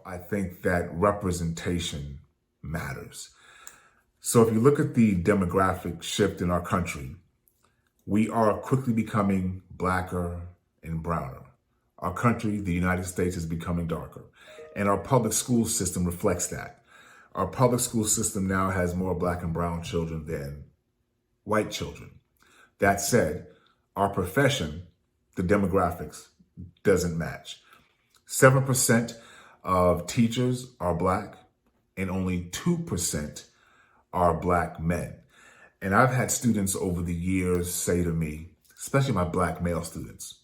I think that representation matters. So if you look at the demographic shift in our country, we are quickly becoming blacker and browner. Our country, the United States, is becoming darker. And our public school system reflects that. Our public school system now has more black and brown children than white children. That said, our profession, the demographics, doesn't match. 7% of teachers are black and only 2% are black men. And I've had students over the years say to me, especially my black male students,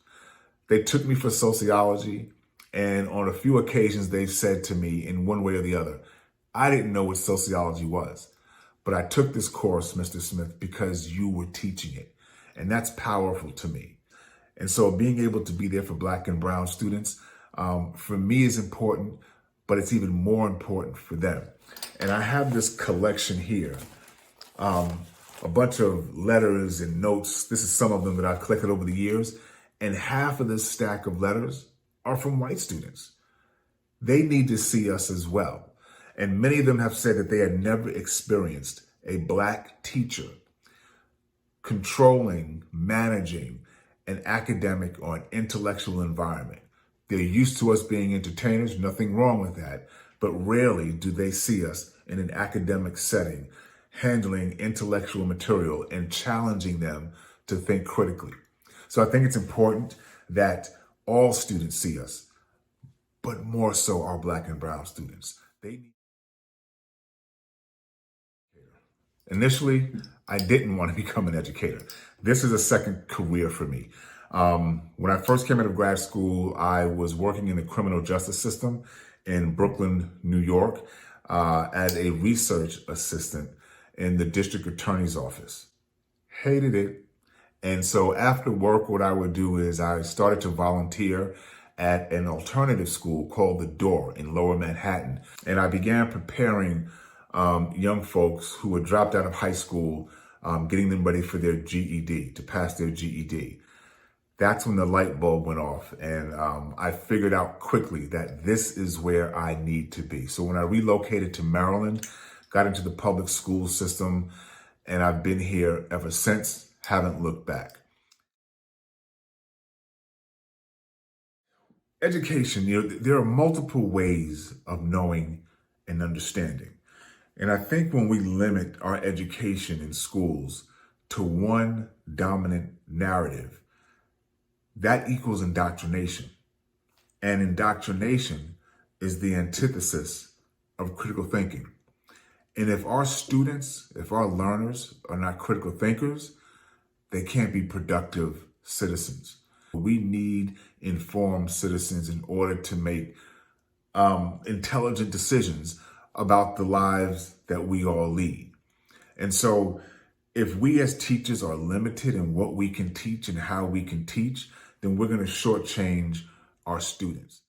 they took me for sociology, and on a few occasions they've said to me in one way or the other, I didn't know what sociology was, but I took this course, Mr. Smith, because you were teaching it. And that's powerful to me. And so being able to be there for black and brown students, for me is important, but it's even more important for them. And I have this collection here, a bunch of letters and notes. This is some of them that I've collected over the years. And half of this stack of letters are from white students. They need to see us as well. And many of them have said that they had never experienced a black teacher controlling, managing an academic or an intellectual environment. They're used to us being entertainers, nothing wrong with that, but rarely do they see us in an academic setting, handling intellectual material and challenging them to think critically. So I think it's important that all students see us, but more so our black and brown students. Initially, I didn't want to become an educator. This is a second career for me. When I first came out of grad school, I was working in the criminal justice system in Brooklyn, New York, as a research assistant in the district attorney's office. Hated it. And so after work, what I would do is I started to volunteer at an alternative school called The Door in Lower Manhattan. And I began preparing young folks who had dropped out of high school, getting them ready for their GED, to pass their GED. That's when the light bulb went off, and I figured out quickly that this is where I need to be. So when I relocated to Maryland, got into the public school system, and I've been here ever since, haven't looked back. Education, there are multiple ways of knowing and understanding. And I think when we limit our education in schools to one dominant narrative, that equals indoctrination. And indoctrination is the antithesis of critical thinking. And if our students, if our learners are not critical thinkers, they can't be productive citizens. We need informed citizens in order to make intelligent decisions about the lives that we all lead. And so if we as teachers are limited in what we can teach and how we can teach, then we're going to shortchange our students.